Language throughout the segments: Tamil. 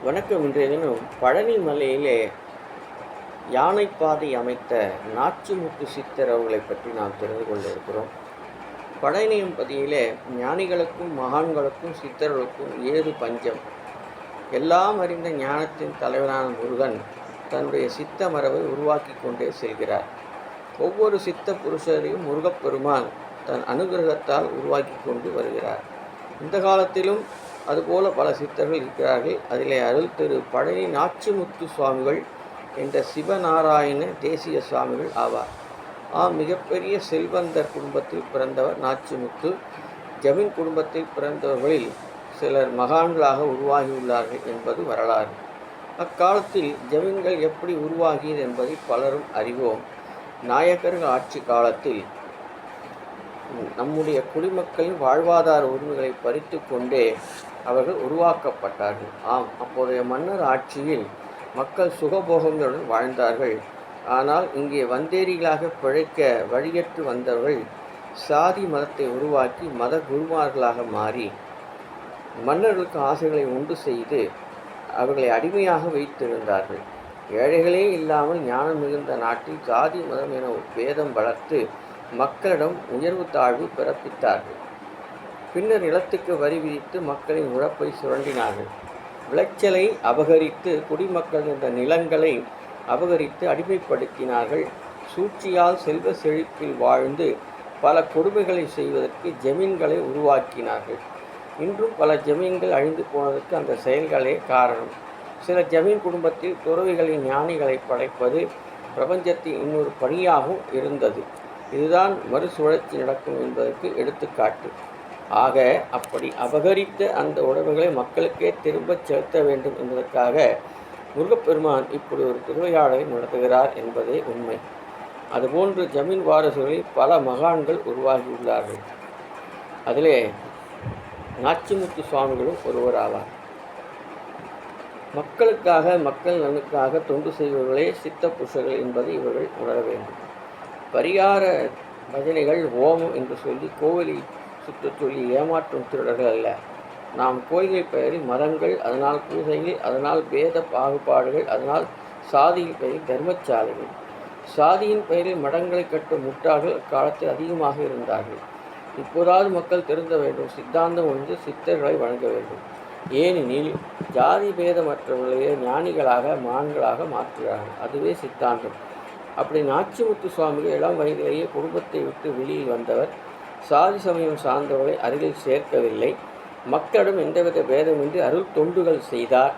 வணக்கம். இன்றைய தினம் பழனி மலையிலே யானைப்பாதை அமைத்த நாச்சிமுத்து சித்தர் அவர்களை பற்றி நாம் தெரிந்து கொள்ள இருக்கிறோம். பழனியம்பதியிலே ஞானிகளுக்கும் மகான்களுக்கும் சித்தர்களுக்கும் ஏது பஞ்சம். எல்லாம் அறிந்த ஞானத்தின் தலைவரான முருகன் தன்னுடைய சித்த மரபை உருவாக்கி கொண்டே செல்கிறார். ஒவ்வொரு சித்த புருஷரையும் முருகப்பெருமான் தன் அனுகிரகத்தால் உருவாக்கி கொண்டு வருகிறார். இந்த காலத்திலும் அதுபோல பல சித்தர்கள் இருக்கிறார்கள். அதிலே அருள் திரு பழனி நாச்சிமுத்து சுவாமிகள் என்ற சிவநாராயண தேசிய சுவாமிகள் ஆவார். மிகப்பெரிய செல்வந்தர் குடும்பத்தில் பிறந்தவர் நாச்சிமுத்து. ஜமீன் குடும்பத்தில் பிறந்தவர்களில் சிலர் மகான்களாக உருவாகியுள்ளார்கள் என்பது வரலாறு. அக்காலத்தில் ஜமீன்கள் எப்படி உருவாகியது என்பதை பலரும் அறிவோம். நாயக்கர்கள் ஆட்சி காலத்தில் நம்முடைய குடிமக்களின் வாழ்வாதார உரிமைகளை பறித்து கொண்டே அவர்கள் உருவாக்கப்பட்டார்கள். அப்போதைய மன்னர் ஆட்சியில் மக்கள் சுகபோகங்களுடன் வாழ்ந்தார்கள். ஆனால் இங்கே வந்தேரிகளாக பிழைக்க வழியற்று வந்தவர்கள் சாதி மதத்தை உருவாக்கி மத குருமார்களாக மாறி மன்னர்களுக்கு ஆசைகளை உண்டு செய்து அவர்களை அடிமையாக வைத்திருந்தார்கள். ஏழைகளே இல்லாமல் ஞானம் மிகுந்த நாட்டில் சாதி மதம் என பேதம் வளர்த்து மக்களிடம் உயர்வு தாழ்வு பிறப்பித்தார்கள். பின்னர் நிலத்துக்கு வரி விதித்து மக்களின் உழைப்பை சுரண்டினார்கள். விளைச்சலை அபகரித்து குடிமக்கள் என்ற நிலங்களை அபகரித்து அடிமைப்படுத்தினார்கள். சூழ்ச்சியால் செல்வ செழிப்பில் வாழ்ந்து பல கொடுமைகளை செய்வதற்கு ஜமீன்களை உருவாக்கினார்கள். இன்றும் பல ஜமீன்கள் அழிந்து போனதற்கு அந்த செயல்களே காரணம். சில ஜமீன் குடும்பத்தில் துறவிகளின் ஞானிகளை படைப்பது பிரபஞ்சத்தின் இன்னொரு பணியாகவும் இருந்தது. இதுதான் மறுசுழற்சி நடக்கும் என்பதற்கு எடுத்துக்காட்டு. அப்படி அபகரித்த அந்த உடைமைகளை மக்களுக்கே திரும்பச் செலுத்த வேண்டும் என்பதற்காக முருகப்பெருமான் இப்படி ஒரு திருவிளையாடலை நடத்துகிறார் என்பதே உண்மை. அதுபோன்று ஜமீன் வாரசுகளில் பல மகான்கள் உருவாகியுள்ளார்கள். அதிலே நாச்சிமுத்து சுவாமிகளும் ஒருவர் ஆவார். மக்களுக்காக மக்கள் நலனுக்காக தொண்டு செய்பவர்களே சித்த புருஷர்கள் என்பதை இவர்கள் உணர வேண்டும். பரிகார பஜனைகள் ஓமம் என்று சொல்லி கோவிலில் சுற்ற சொல்லி ஏமாற்றும் திருடர்கள் அல்ல. நாம் கோயில்கள் பெயரில் மதங்கள், அதனால் பூஜைகள், அதனால் பேத பாகுபாடுகள், அதனால் சாதியின் பெயரில் தர்மச்சாலைகள், சாதியின் பெயரில் மடங்களை கட்டும் முட்டாள்கள் அக்காலத்தில் அதிகமாக இருந்தார்கள். இப்போதாவது மக்கள் திருந்த வேண்டும். சித்தாந்தம் ஒன்று சித்தர்களை வழங்க வேண்டும். ஏனெனில் ஜாதி பேதமற்றவர்களையே ஞானிகளாக மான்களாக மாற்றுகிறார்கள். அதுவே சித்தாந்தம். அப்படி நாச்சிமுத்து சுவாமிகள் இளம் வயதிலேயே குடும்பத்தை விட்டு வெளியில் வந்தவர். சாதி சமயம் சார்ந்தவர்களை அருகில் சேர்க்கவில்லை. மக்களிடம் எந்தவித பேதமின்றி அருள் தொண்டுகள் செய்தார்.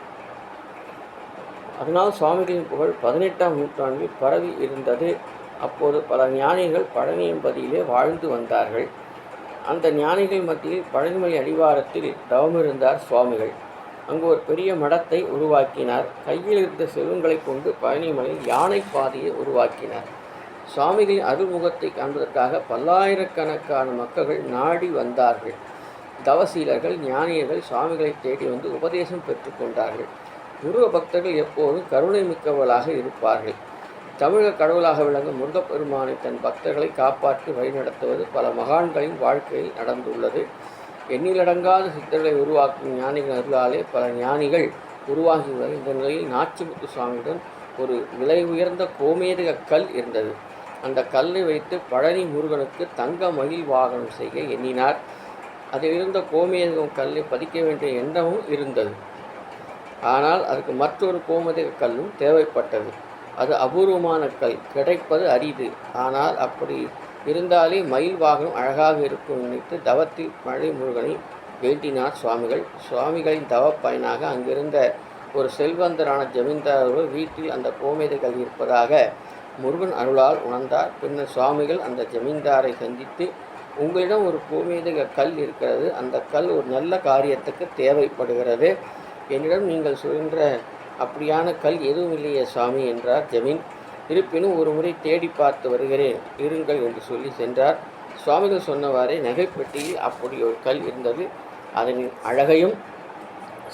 அதனால் சுவாமிகளின் புகழ் 18ஆம் நூற்றாண்டில் பரவி இருந்தது. அப்போது பல ஞானிகள் பழனியம்பதியிலே வாழ்ந்து வந்தார்கள். அந்த ஞானிகள் மத்தியில் பழனிமலை அடிவாரத்தில் தவமிருந்தார் சுவாமிகள். அங்கு ஒரு பெரிய மடத்தை உருவாக்கினார். கையில் இருந்த செல்வங்களை கொண்டு பழனிமலையில் யானை பாதையை உருவாக்கினார். சுவாமிகளின் அருள்முகத்தை காண்பதற்காக பல்லாயிரக்கணக்கான மக்கள் நாடி வந்தார்கள். தவசீலர்கள் ஞானியர்கள் சுவாமிகளை தேடி வந்து உபதேசம் பெற்றுக்கொண்டார்கள். முருக பக்தர்கள் எப்போதும் கருணை மிக்கவர்களாக இருப்பார்கள். தமிழக கடவுளாக விளங்கும் முருகப்பெருமானை தன் பக்தர்களை காப்பாற்றி வழிநடத்துவது பல மகான்களின் வாழ்க்கையில் நடந்துள்ளது. எண்ணிலடங்காத சித்தர்களை உருவாக்கும் ஞானிகள் அருளாலே பல ஞானிகள் உருவாகியுள்ளது. இந்த நிலையில் நாச்சிமுத்து சுவாமியுடன் ஒரு விலை உயர்ந்த கோமேதக கல் இருந்தது. அந்த கல்லை வைத்து பழனி முருகனுக்கு தங்க மயில் வாகனம் செய்ய எண்ணினார். அதில் இருந்த கோமேதகம் கல்லை பதிக்க வேண்டிய எண்ணமும் இருந்தது. ஆனால் அதுக்கு மற்றொரு கோமேதக கல்லும் தேவைப்பட்டது. அது அபூர்வமான கல், கிடைப்பது அரிது. ஆனால் அப்படி இருந்தாலே மயில் வாகனம் அழகாக இருக்கும் நினைத்து தவத்தில் மழை முருகனை வேண்டினார் சுவாமிகள். சுவாமிகளின் தவ பயனாக அங்கிருந்த ஒரு செல்வந்தரான ஜமீன்தாரர்கள் வீட்டில் அந்த கோமேதகள் இருப்பதாக முருகன் அருளால் உணர்ந்தார். பின்னர் சுவாமிகள் அந்த ஜமீன்தாரை சந்தித்து, உங்களிடம் ஒரு கோமேதக கல் இருக்கிறது, அந்த கல் ஒரு நல்ல காரியத்துக்கு தேவைப்படுகிறது. என்னிடம் நீங்கள் சொல்கின்ற அப்படியான கல் எதுவும் இல்லையே சுவாமி என்றார் ஜமீன். இருப்பினும் ஒரு முறை தேடி பார்த்து வருகிறேன், இருங்கள் என்று சொல்லி சென்றார். சுவாமிகள் சொன்னவாறே நகைப்பெட்டியில் அப்படி ஒரு கல் இருந்தது. அதன் அழகையும்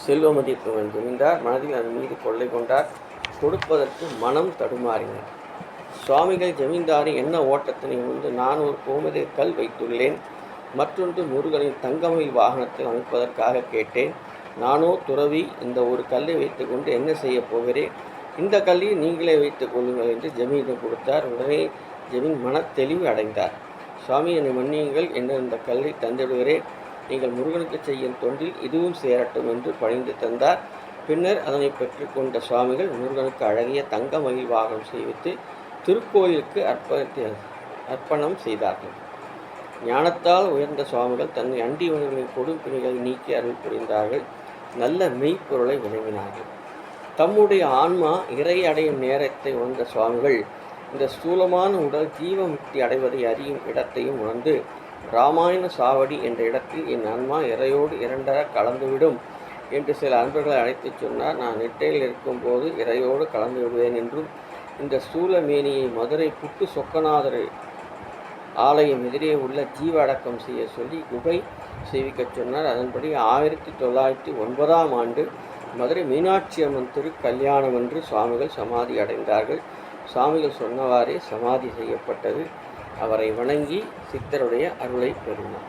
செல்வ மதிப்பும் ஜமீன்தார் மனதில் அதன் மீது கொள்ளை கொண்டார். கொடுப்பதற்கு மனம் தடுமாறினார். சுவாமிகள் ஜமீன்தாரின் என்ன ஓட்டத்தினை முன்பு, நான் ஒரு கோமதி கல் வைத்துள்ளேன், மற்றொன்று முருகனின் தங்கமயில் வாகனத்தில் அமைப்பதற்காக கேட்டேன். நானோ துறவி, இந்த ஒரு கல்லை வைத்துக்கொண்டு என்ன செய்ய போகிறேன்? இந்த கல்லை நீங்களே வைத்துக் கொள்ளுங்கள் என்று ஜமீனிடம் கொடுத்தார். உடனே ஜமீன் மனத்தெளிவு அடைந்தார். சுவாமி, என்னை மன்னியுங்கள், என்ன இந்த கல்லை தந்துவிடுகிறேன். நீங்கள் முருகனுக்கு செய்யும் தொண்டில் இதுவும் சேரட்டும் என்று பணிந்து தந்தார். பின்னர் அதனை பெற்றுக்கொண்ட சுவாமிகள் முருகனுக்கு அழகிய தங்க மயில் வாகனம் செய்வித்து திருக்கோயிலுக்கு அர்ப்பணம் செய்தார்கள். ஞானத்தால் உயர்ந்த சுவாமிகள் தன்னை அண்டியவர்களின் கொடும்பிணிகளை நீக்கி அருள் புரிந்தார்கள். நல்ல மெய்ப்பொருளை விளங்கினார்கள். தம்முடைய ஆன்மா இறை அடையும் நேரத்தை உணர்ந்த சுவாமிகள் இந்த ஸ்தூலமான உடல் ஜீவமுக்தி அடைவதை அறியும் இடத்தையும் உணர்ந்து, ராமாயண சாவடி என்ற இடத்தில் என் ஆன்மா இறையோடு இரண்டர கலந்துவிடும் என்று சில அன்பர்களை அழைத்து சொன்னார். நான் நெட்டையில் இருக்கும்போது இறையோடு கலந்து விடுவேன் என்றும், இந்த ஸ்தூல மேனியை மதுரை புட்டு சொக்கநாதர் ஆலயம் எதிரே உள்ள ஜீவ அடக்கம் செய்ய சொல்லி குகை செய்விக்கச் சொன்னார். அதன்படி 1909ஆம் ஆண்டு மதுரை மீனாட்சி அம்மன் திருக்கல்யாணம் என்று சுவாமிகள் சமாதி அடைந்தார்கள். சுவாமிகள் சொன்னவாறே சமாதி செய்யப்பட்டது. அவரை வணங்கி சித்தருடைய அருளை பெறுவோம்.